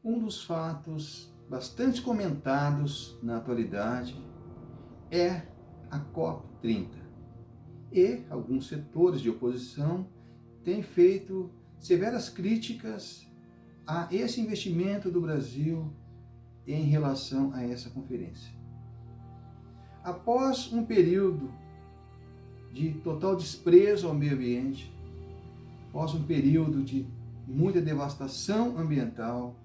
Um dos fatos bastante comentados na atualidade é a COP30. E alguns setores de oposição têm feito severas críticas a esse investimento do Brasil em relação a essa conferência. Após um período de total desprezo ao meio ambiente, após um período de muita devastação ambiental,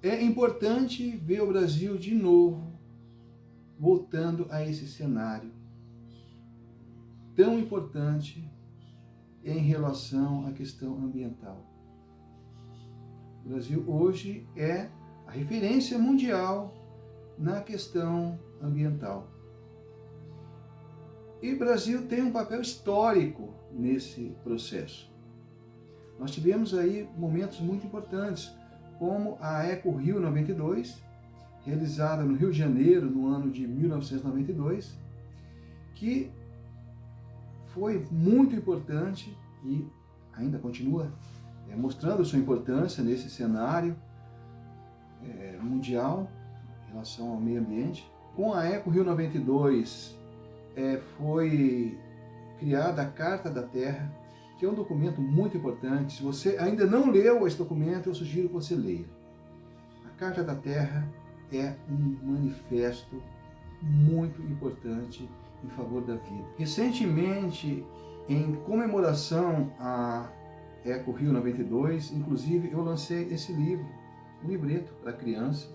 é importante ver o Brasil de novo voltando a esse cenário tão importante em relação à questão ambiental. O Brasil hoje é a referência mundial na questão ambiental. E o Brasil tem um papel histórico nesse processo. Nós tivemos aí momentos muito importantes, como a Eco Rio 92, realizada no Rio de Janeiro no ano de 1992, que foi muito importante e ainda continua mostrando sua importância nesse cenário mundial em relação ao meio ambiente. Com a Eco Rio 92 foi criada a Carta da Terra, que é um documento muito importante. Se você ainda não leu esse documento, eu sugiro que você leia. A Carta da Terra é um manifesto muito importante em favor da vida. Recentemente, em comemoração à Eco Rio 92, inclusive eu lancei esse livro, um livreto para crianças,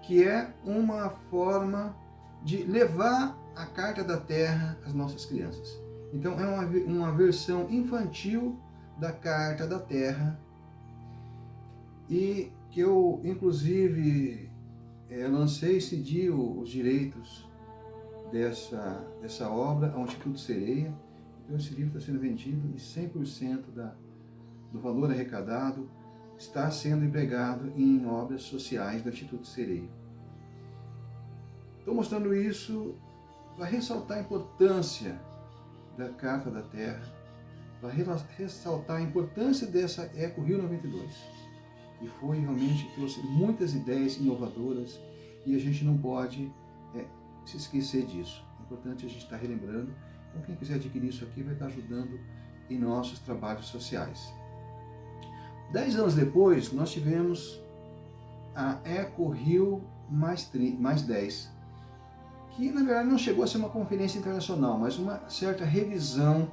que é uma forma de levar a Carta da Terra às nossas crianças. Então é uma versão infantil da Carta da Terra, e que eu inclusive lancei e cedi os direitos dessa obra ao Instituto Sereia. Então esse livro está sendo vendido e 100% do valor arrecadado está sendo empregado em obras sociais do Instituto Sereia. Estou mostrando isso para ressaltar a importância da Carta da Terra, para ressaltar a importância dessa Eco Rio 92, que foi realmente, trouxe muitas ideias inovadoras e a gente não pode se esquecer disso. É importante a gente estar relembrando. Então quem quiser adquirir isso aqui vai estar ajudando em nossos trabalhos sociais. 10 anos depois, nós tivemos a Eco Rio mais 10, que na verdade não chegou a ser uma conferência internacional, mas uma certa revisão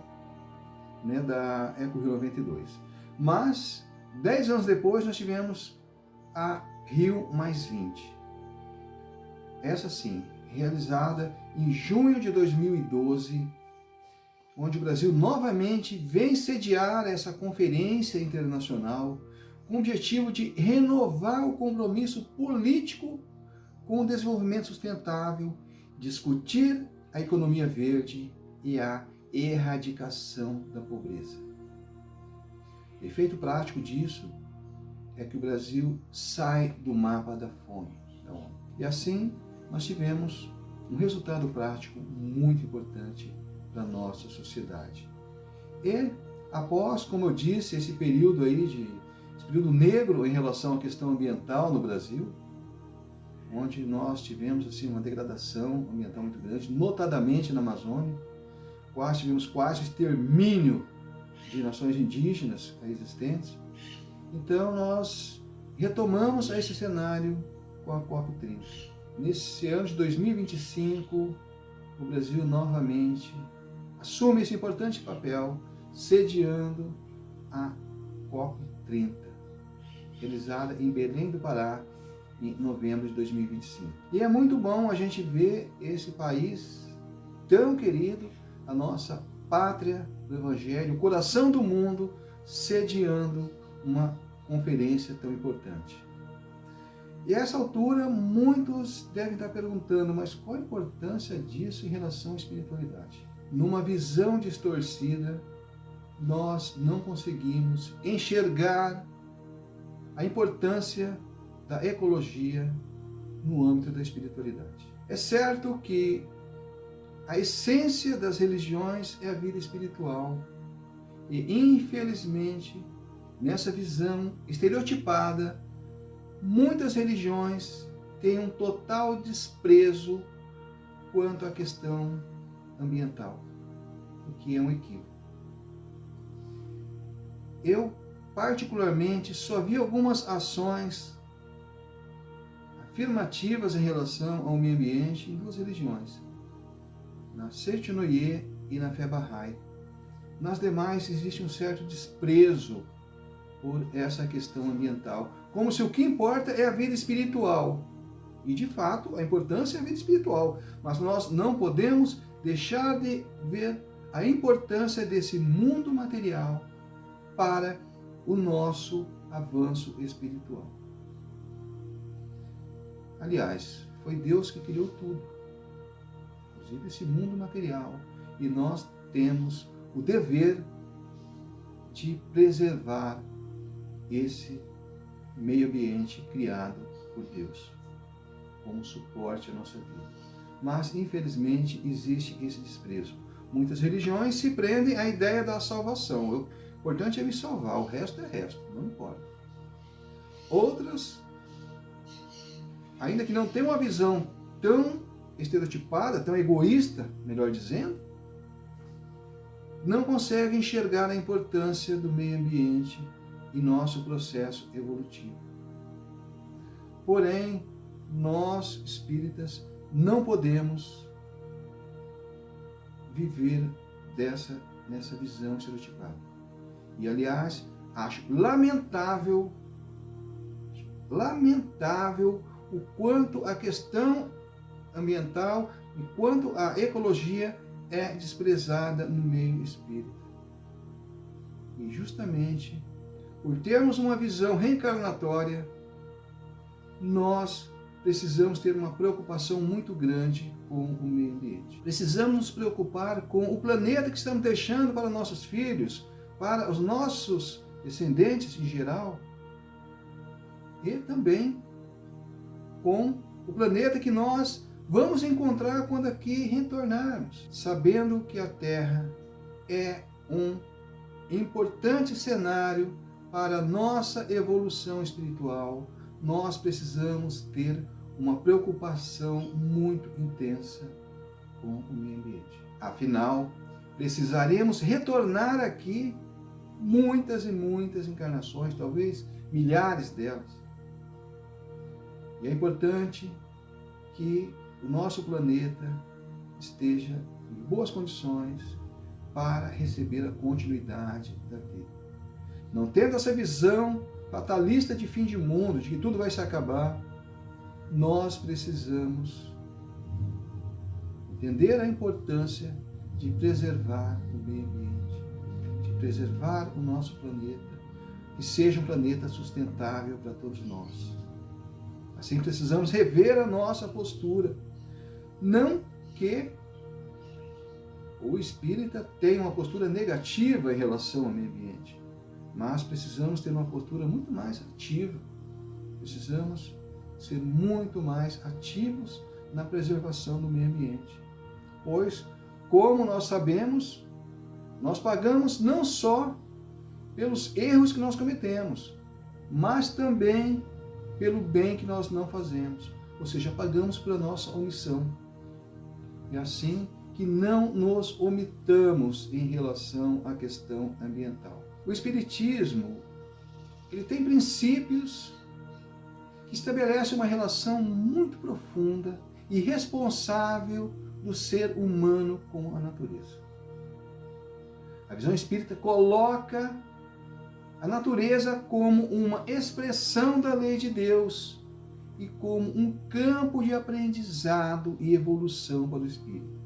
da Eco Rio 92. Mas 10 anos depois nós tivemos a Rio mais 20. Essa sim, realizada em junho de 2012, onde o Brasil novamente vem sediar essa conferência internacional com o objetivo de renovar o compromisso político com o desenvolvimento sustentável, discutir a economia verde e a erradicação da pobreza. O efeito prático disso é que o Brasil sai do mapa da fome. E assim nós tivemos um resultado prático muito importante para a nossa sociedade. E após, como eu disse, esse período negro em relação à questão ambiental no Brasil, onde nós tivemos assim uma degradação ambiental muito grande, notadamente na Amazônia, tivemos quase extermínio de nações indígenas existentes. Então nós retomamos esse cenário com a COP30. Nesse ano de 2025, o Brasil novamente assume esse importante papel, sediando a COP30, realizada em Belém do Pará, em novembro de 2025. E é muito bom a gente ver esse país tão querido, a nossa pátria do Evangelho, o coração do mundo, sediando uma conferência tão importante. E a essa altura, muitos devem estar perguntando, mas qual a importância disso em relação à espiritualidade? Numa visão distorcida, nós não conseguimos enxergar a importância da ecologia no âmbito da espiritualidade. É certo que a essência das religiões é a vida espiritual e, infelizmente, nessa visão estereotipada muitas religiões têm um total desprezo quanto à questão ambiental, o que é um equívoco. Eu, particularmente, só vi algumas ações afirmativas em relação ao meio ambiente em duas religiões, na Sertinoye e na fé Bahá'í. Nas demais existe um certo desprezo por essa questão ambiental, como se o que importa é a vida espiritual. E, de fato, a importância é a vida espiritual, mas nós não podemos deixar de ver a importância desse mundo material para o nosso avanço espiritual. Aliás, foi Deus que criou tudo, inclusive esse mundo material, e nós temos o dever de preservar esse meio ambiente criado por Deus como suporte à nossa vida. Mas, infelizmente, existe esse desprezo. Muitas religiões se prendem à ideia da salvação. O importante é me salvar, o resto é resto, não importa. Outras, ainda que não tenham uma visão tão estereotipada, tão egoísta, melhor dizendo, não conseguem enxergar a importância do meio ambiente em nosso processo evolutivo. Porém, nós, espíritas, não podemos viver nessa visão estereotipada. E, aliás, acho lamentável o quanto a questão ambiental e quanto a ecologia é desprezada no meio espírita. E justamente por termos uma visão reencarnatória, nós precisamos ter uma preocupação muito grande com o meio ambiente. Precisamos nos preocupar com o planeta que estamos deixando para nossos filhos, para os nossos descendentes em geral, e também com o planeta que nós vamos encontrar quando aqui retornarmos, sabendo que a Terra é um importante cenário para a nossa evolução espiritual. Nós precisamos ter uma preocupação muito intensa com o meio ambiente. Afinal, precisaremos retornar aqui muitas e muitas encarnações, talvez milhares delas. E é importante que o nosso planeta esteja em boas condições para receber a continuidade da vida. Não tendo essa visão fatalista de fim de mundo, de que tudo vai se acabar, nós precisamos entender a importância de preservar o meio ambiente, de preservar o nosso planeta, que seja um planeta sustentável para todos nós. Assim precisamos rever a nossa postura. Não que o espírita tenha uma postura negativa em relação ao meio ambiente, mas precisamos ter uma postura muito mais ativa. Precisamos ser muito mais ativos na preservação do meio ambiente. Pois, como nós sabemos, nós pagamos não só pelos erros que nós cometemos, mas também pelo bem que nós não fazemos. Ou seja, pagamos pela nossa omissão. É assim que não nos omitamos em relação à questão ambiental. O Espiritismo, ele tem princípios que estabelecem uma relação muito profunda e responsável do ser humano com a natureza. A visão espírita coloca a natureza como uma expressão da lei de Deus e como um campo de aprendizado e evolução para o espírito.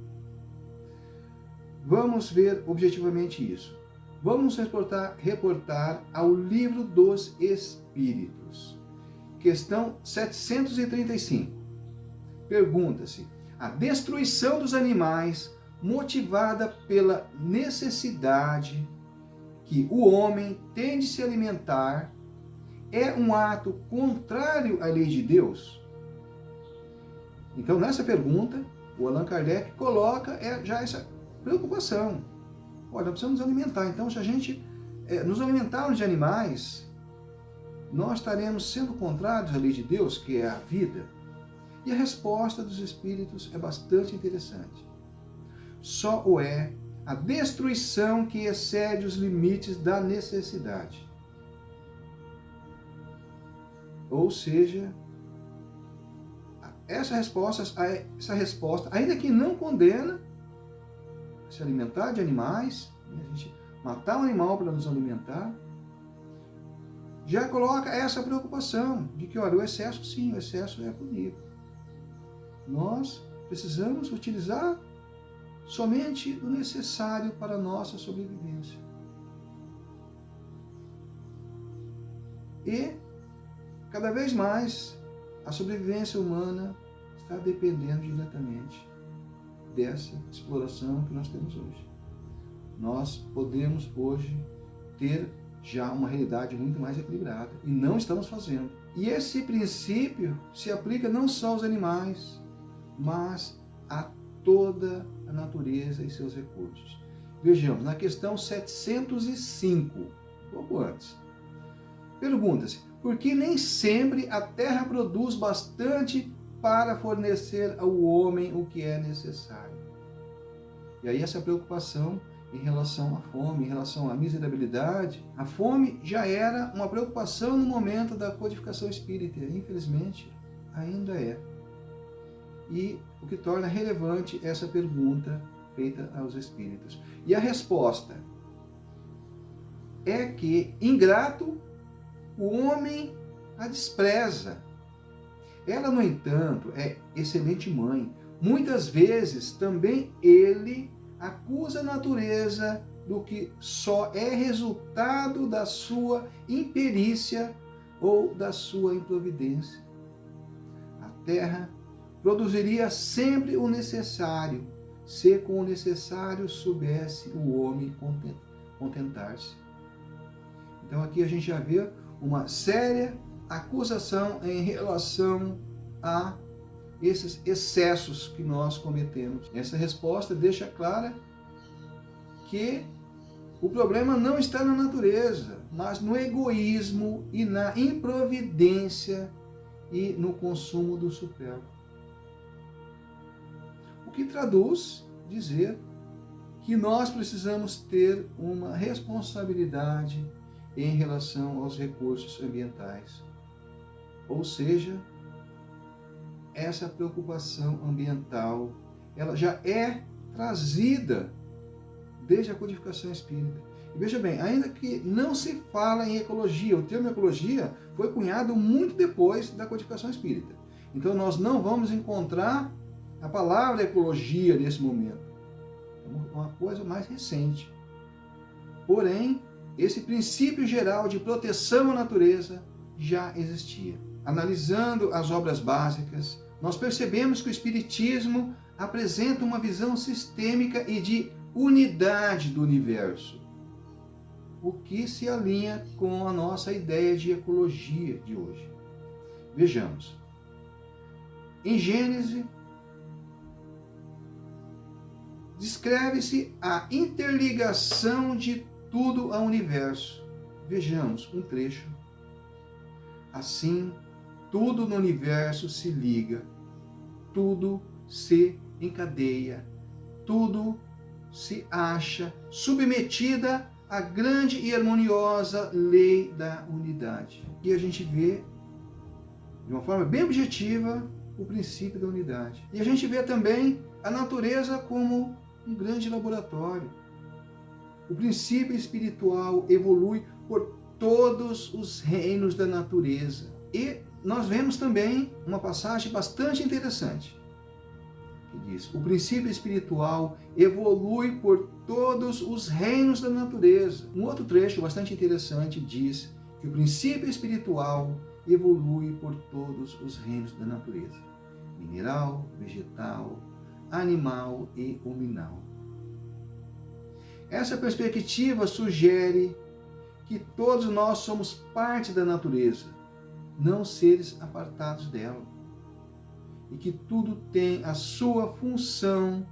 Vamos ver objetivamente isso. Vamos reportar ao Livro dos Espíritos. Questão 735. Pergunta-se: a destruição dos animais motivada pela necessidade que o homem tem de se alimentar é um ato contrário à lei de Deus? Então, nessa pergunta, o Allan Kardec coloca já essa preocupação. Olha, nós precisamos nos alimentar. Então, se a gente nos alimentarmos de animais, nós estaremos sendo contrários à lei de Deus, que é a vida? E a resposta dos Espíritos é bastante interessante. Só o é a destruição que excede os limites da necessidade. Ou seja, essa resposta, ainda que não condena se alimentar de animais, a gente matar um animal para nos alimentar, já coloca essa preocupação de que, olha, o excesso sim, o excesso é punível. Nós precisamos utilizar somente o necessário para a nossa sobrevivência. E, cada vez mais, a sobrevivência humana está dependendo diretamente dessa exploração que nós temos hoje. Nós podemos hoje ter já uma realidade muito mais equilibrada e não estamos fazendo. E esse princípio se aplica não só aos animais, mas a toda a natureza e seus recursos. Vejamos, na questão 705, pouco antes, pergunta-se: por que nem sempre a terra produz bastante para fornecer ao homem o que é necessário? E aí essa preocupação em relação à fome, em relação à miserabilidade, a fome já era uma preocupação no momento da codificação espírita, infelizmente ainda é. E o que torna relevante essa pergunta feita aos espíritos. E a resposta é que, ingrato, o homem a despreza. Ela, no entanto, é excelente mãe. Muitas vezes também ele acusa a natureza do que só é resultado da sua imperícia ou da sua improvidência. A terra produziria sempre o necessário, se com o necessário soubesse o homem contentar-se. Então aqui a gente já vê uma séria acusação em relação a esses excessos que nós cometemos. Essa resposta deixa clara que o problema não está na natureza, mas no egoísmo e na improvidência e no consumo do supérfluo. O que traduz dizer que nós precisamos ter uma responsabilidade em relação aos recursos ambientais. Ou seja, essa preocupação ambiental, ela já é trazida desde a codificação espírita. E veja bem, ainda que não se fala em ecologia, o termo ecologia foi cunhado muito depois da codificação espírita. Então nós não vamos encontrar a palavra ecologia nesse momento. É uma coisa mais recente. Porém, esse princípio geral de proteção à natureza já existia. Analisando as obras básicas, nós percebemos que o Espiritismo apresenta uma visão sistêmica e de unidade do universo, o que se alinha com a nossa ideia de ecologia de hoje. Vejamos. Em Gênesis, descreve-se a interligação de tudo ao universo. Vejamos um trecho. Assim, tudo no universo se liga, tudo se encadeia, tudo se acha submetida à grande e harmoniosa lei da unidade. E a gente vê, de uma forma bem objetiva, o princípio da unidade. E a gente vê também a natureza como um grande laboratório. O princípio espiritual evolui por todos os reinos da natureza. E nós vemos também uma passagem bastante interessante, que diz: o princípio espiritual evolui por todos os reinos da natureza. Um outro trecho bastante interessante diz que o princípio espiritual evolui por todos os reinos da natureza: mineral, vegetal, animal e hominal. Essa perspectiva sugere que todos nós somos parte da natureza, não seres apartados dela, e que tudo tem a sua função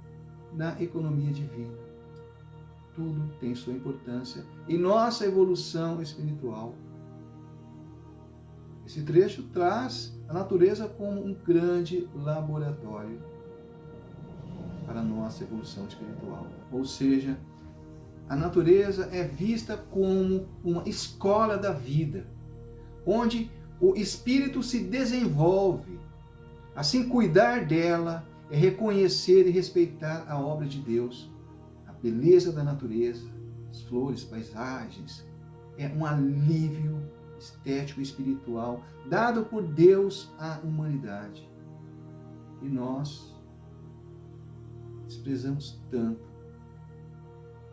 na economia divina. Tudo tem sua importância em nossa evolução espiritual. Esse trecho traz a natureza como um grande laboratório para a nossa evolução espiritual. Ou seja, a natureza é vista como uma escola da vida, onde o espírito se desenvolve. Assim, cuidar dela é reconhecer e respeitar a obra de Deus, a beleza da natureza, as flores, paisagens. É um alívio estético e espiritual dado por Deus à humanidade. E nós desprezamos tanto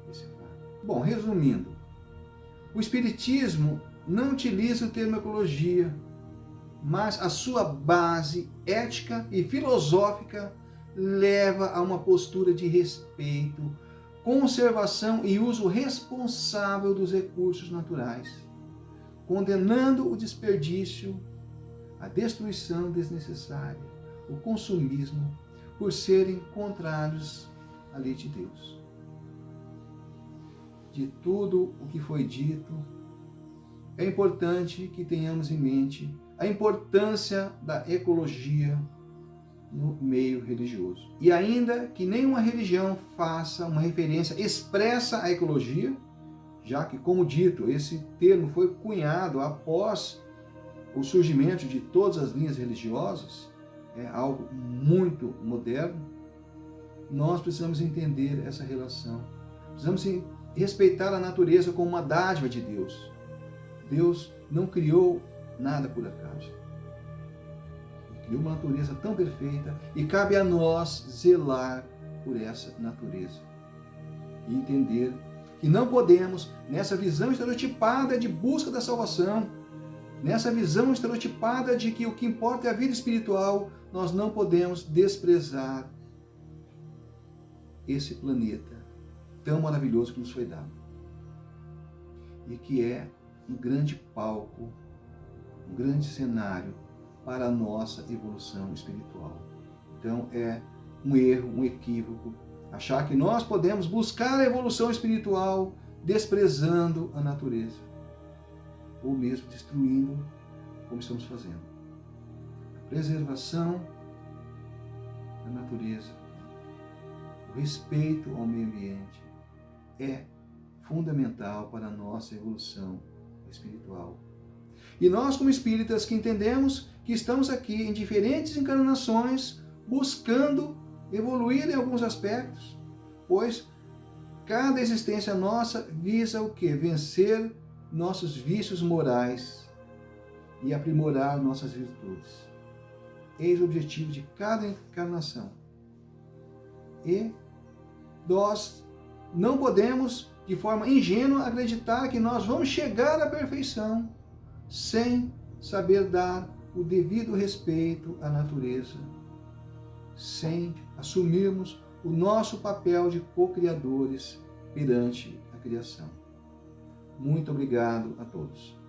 esse fato. Bom, resumindo, o Espiritismo não utiliza o termo ecologia, mas a sua base ética e filosófica leva a uma postura de respeito, conservação e uso responsável dos recursos naturais, condenando o desperdício, a destruição desnecessária, o consumismo, por serem contrários à lei de Deus. De tudo o que foi dito, é importante que tenhamos em mente a importância da ecologia no meio religioso. E ainda que nenhuma religião faça uma referência expressa à ecologia, já que, como dito, esse termo foi cunhado após o surgimento de todas as linhas religiosas, é algo muito moderno, nós precisamos entender essa relação. Precisamos respeitar a natureza como uma dádiva de Deus. Deus não criou nada por acaso. Ele criou uma natureza tão perfeita e cabe a nós zelar por essa natureza e entender que não podemos, nessa visão estereotipada de busca da salvação, nessa visão estereotipada de que o que importa é a vida espiritual, nós não podemos desprezar esse planeta tão maravilhoso que nos foi dado e que é um grande palco, um grande cenário para a nossa evolução espiritual. Então é um erro, um equívoco, achar que nós podemos buscar a evolução espiritual desprezando a natureza, ou mesmo destruindo, como estamos fazendo. A preservação da natureza, o respeito ao meio ambiente é fundamental para a nossa evolução espiritual. E nós, como espíritas, que entendemos que estamos aqui em diferentes encarnações buscando evoluir em alguns aspectos, pois cada existência nossa visa o quê? Vencer nossos vícios morais e aprimorar nossas virtudes. Eis o objetivo de cada encarnação. E nós não podemos, de forma ingênua, acreditar que nós vamos chegar à perfeição sem saber dar o devido respeito à natureza, sem assumirmos o nosso papel de co-criadores perante a criação. Muito obrigado a todos.